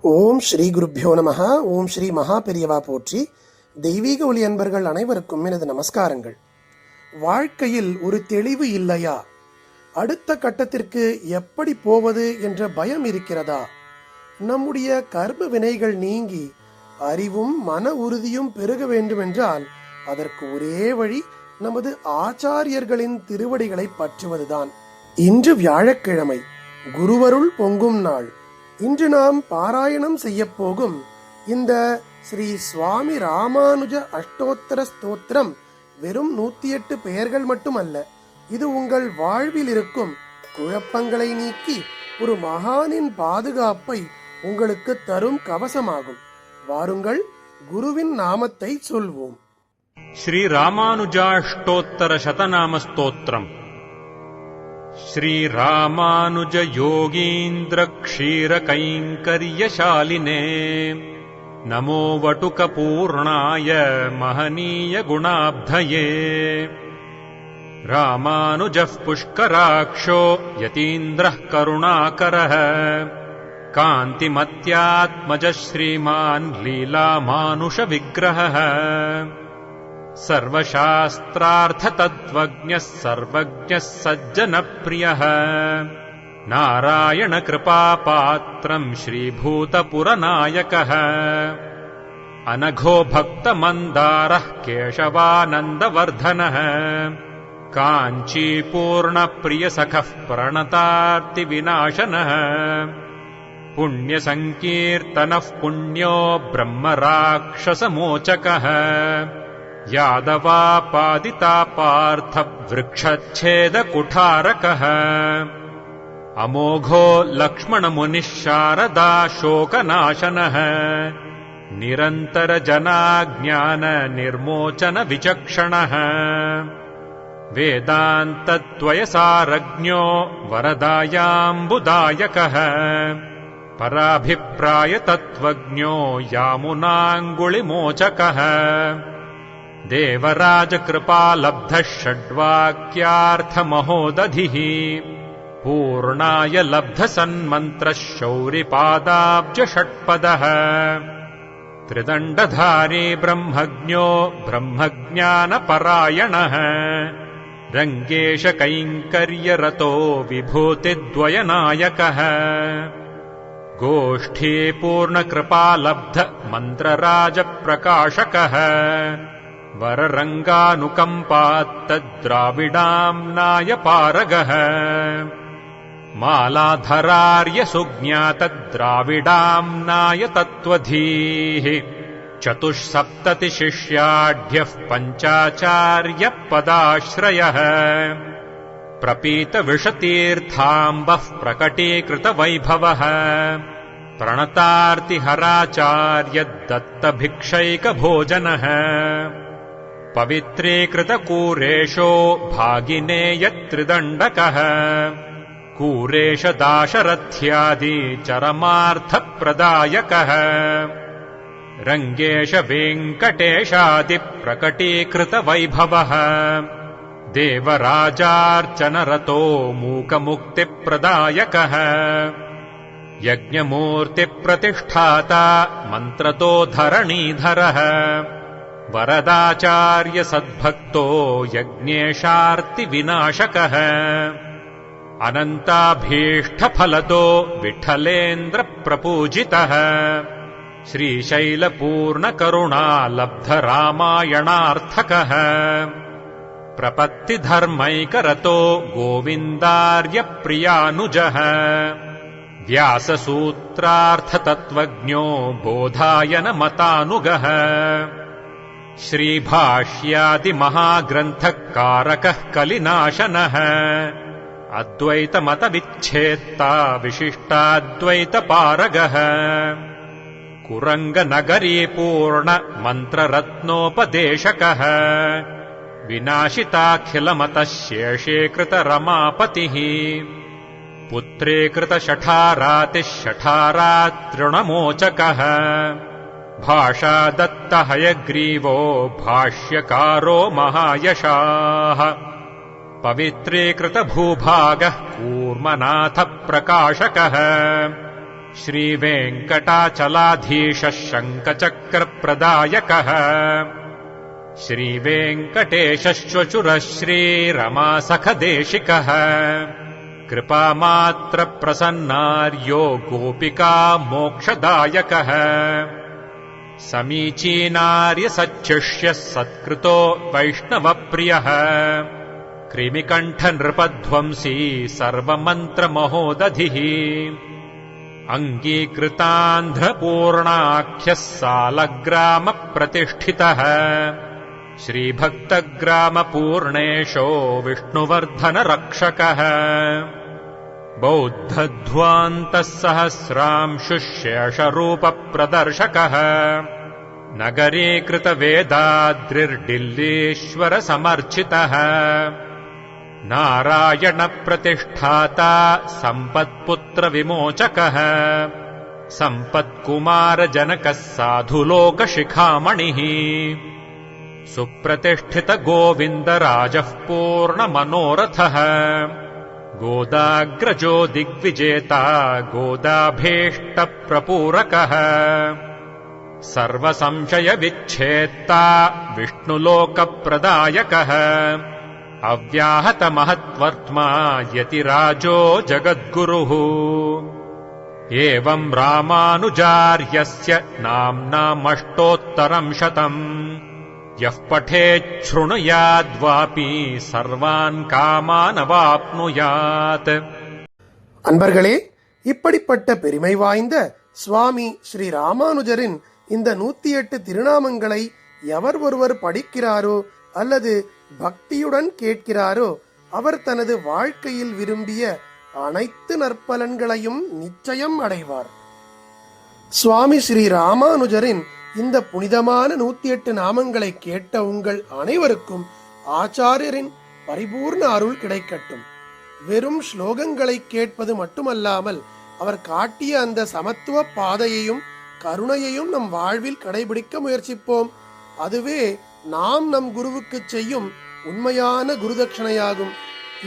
ஓம் ஸ்ரீ குருப்பியோ நமஹ. ஓம் ஸ்ரீ மகா பெரியவா போற்றி. தெய்வீக ஒளி அன்பர்கள் அனைவருக்கும் எனது நமஸ்காரங்கள். வாழ்க்கையில் ஒரு தெளிவு இல்லையா? அடுத்த கட்டத்திற்கு எப்படி போவது என்ற பயம் இருக்கிறதா? நம்முடைய கர்ம வினைகள் நீங்கி அறிவும் மன உறுதியும் பெருக வேண்டுமென்றால் அதற்கு ஒரே வழி நமது ஆச்சாரியர்களின் திருவடிகளை பற்றுவதுதான். இன்று வியாழக்கிழமை, குருவருள் பொங்கும் நாள். இன்று நாம் பாராயணம் செய்ய போகும் இந்த ஸ்ரீ சுவாமி ராமானுஜ அஷ்டோத்தர ஸ்தோத்திரம் வெறும் 108 பெயர்கள் மட்டுமல்ல. இது உங்கள் வாழ்வில் இருக்கும் குழப்பங்களை நீக்கி ஒரு மகானின் பாதுகாப்பை உங்களுக்கு தரும் கவசமாகும். வாருங்கள், குருவின் நாமத்தை சொல்வோம். ஸ்ரீ ராமானுஜாஷ்டோத்தர சதநாம ஸ்தோத்திரம். ஸ்ரீ ராமானுஜ யோகீந்திர க்ஷீர கைங்கர்யசாலினே நமோ வட்டுக பூர்ணாய மஹனீய குணாப்தயே. ராமானுஜः புஷ்கராக்ஷோ யதீந்திரः கருணாகரः காந்திமத்யாத்மஜः ஸ்ரீமான் லீலாமானுஷ விக்கிரஹः सर्वशास्त्रार्थतत्त्वज्ञः सर्वज्ञः सज्जनप्रियः नारायणकृपापात्रम् श्रीभूतपुरनायकः अनघो भक्तमन्दारः केशवानन्दवर्धनः काञ्चीपूर्णप्रियसखः प्रणतार्तिविनाशनः पुण्यसङ्कीर्तनः पुण्यो ब्रह्मराक्षसमोचकः यादवापादितापार्थवृक्षच्छेदकुठारकः अमोघो लक्ष्मणमुनिः शारदा शोकनाशनः निरन्तरजनाज्ञाननिर्मोचनविचक्षणः वेदान्तद्वयसारज्ञो वरदायाम्बुदायकः पराभिप्रायतत्त्वज्ञो यामुनाङ्गुलिमोचकः देवराजकृपालब्धः षड्वाक्यार्थमहोदधिः पूर्णाय लब्धसन्मन्त्रः शौरिपादाब्जषट्पदः त्रिदण्डधारी ब्रह्मज्ञो ब्रह्मज्ञानपरायणः रङ्गेशकैङ्कर्यरतो विभूतिद्वयनायकः गोष्ठीपूर्णकृपालब्ध मन्त्रराजप्रकाशकः वररङ्गानुकम्पात्तद्राविडाम्नायपारगः मालाधरार्यसुज्ञातद्राविडाम्नायतत्त्वधीः चतुःसप्ततिशिष्याढ्यः पञ्चाचार्यपदाश्रयः प्रपीतविषतीर्थाम्बः प्रकटीकृतवैभवः प्रणतार्तिहराचार्यदत्तभिक्षैकभोजनः पवित्रीकृतकूरेशो भागिनेयत्रिदण्डकः कूरेशदाशरथ्यादिचरमार्थप्रदायकः रङ्गेशवेङ्कटेशादिप्रकटीकृतवैभवः देवराजार्चनरतो मूकमुक्तिप्रदायकः यज्ञमूर्तिप्रतिष्ठाता मन्त्रतो धरणीधरः वरदाचार्यसद्भक्तो यज्ञेशार्तिविनाशकः अनन्ताभीष्टफलदो विठ्ठलेन्द्रप्रपूजितः श्रीशैलपूर्णकरुणालब्धरामायणार्थकः प्रपत्तिधर्मैकरतो गोविन्दार्यप्रियानुजः व्याससूत्रार्थतत्त्वज्ञो बोधायनमतानुगः श्रीभाष्यादिमहाग्रन्थकारकः कलिनाशनः अद्वैतमतविच्छेत्ता विशिष्टाद्वैतपारगः कुरङ्गनगरीपूर्णमन्त्ररत्नोपदेशकः विनाशिताखिलमतः शेषीकृतरमापतिः पुत्रीकृतशठारातिः शठारातृणमोचकः भाषादत्तहयग्रीवो भाष्यकारो महायशाः पवित्रीकृतभूभागः कूर्मनाथप्रकाशकः श्रीवेङ्कटाचलाधीशः शङ्खचक्रप्रदायकः श्रीवेङ्कटेशश्वशुरः श्रीरमासखदेशिकः कृपामात्रप्रसन्नार्यो गोपिका मोक्षदायकः समीचीनार्यसच्छिष्यः सत्कृतो वैष्णवप्रियः कृमिकण्ठनृपध्वंसी सर्वमन्त्रमहोदधिः अङ्गीकृतान्ध्रपूर्णाख्यः सालग्रामप्रतिष्ठितः श्रीभक्तग्रामपूर्णेशो विष्णुवर्धनरक्षकः बौद्धध्वान्तः सहस्रांशुः शेषरूपप्रदर्शकः नगरीकृतवेदाद्रिर्डिल्लीश्वरसमर्चितः नारायणप्रतिष्ठाता सम्पत्पुत्रविमोचकः सम्पत्कुमारजनकः साधुलोकशिखामणिः सुप्रतिष्ठितगोविन्दराजः पूर्णमनोरथः गोदाग्रजो दिग्विजेता गोदाभीष्टप्रपूरकः सर्वसंशयविच्छेत्ता विष्णुलोकप्रदायकः अव्याहतमहत्वर्त्मा यतिराजो जगद्गुरुः एवम् रामानुजार्यस्य नाम्नामष्टोत्तरम् शतम् यः पठेच्छृणुयाद्वापि सर्वान् कामानवाप्नुयात्. அன்பர்களே, இப்படிப்பட்ட பெருமை வாய்ந்த சுவாமி ஸ்ரீ ராமானுஜரின் இந்த 108 திருநாமங்களை எவர் ஒருவர் படிக்கிறாரோ அல்லது பக்தியுடன் கேட்கிறாரோ அவர் தனது வாழ்க்கையில் விரும்பிய அனைத்து நற்பலன்களையும் நிச்சயம் அடைவார். சுவாமி ஸ்ரீ ராமானுஜரின் இந்த புனிதமான 108 நாமங்களை கேட்ட உங்கள் அனைவருக்கும் ஆச்சாரியரின் பரிபூர்ண அருள் கிடைக்கட்டும். வெறும் ஸ்லோகங்களை கேட்பது மட்டுமல்லாமல் அவர் காட்டிய அந்த சமத்துவ பாதையையும் கருணையையும் நம் வாழ்வில் கடைபிடிக்க முயற்சிப்போம். அதுவே நாம் நம் குருவுக்கு செய்யும் உண்மையான குருதட்சணையாகும்.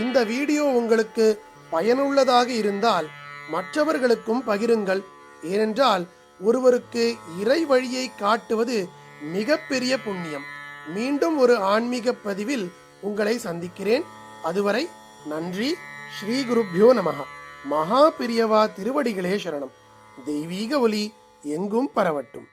இந்த வீடியோ உங்களுக்கு பயனுள்ளதாக இருந்தால் மற்றவர்களுக்கும் பகிருங்கள். ஏனென்றால் ஒருவருக்கு இறை வழியை காட்டுவது மிகப்பெரிய புண்ணியம். மீண்டும் ஒரு ஆன்மீக பதிவில் உங்களை சந்திக்கிறேன். அதுவரை நன்றி. ஸ்ரீ குருப்யோ நமஹ. மகா பெரியவா திருவடிகளே சரணம். தெய்வீக ஒளி எங்கும் பரவட்டும்.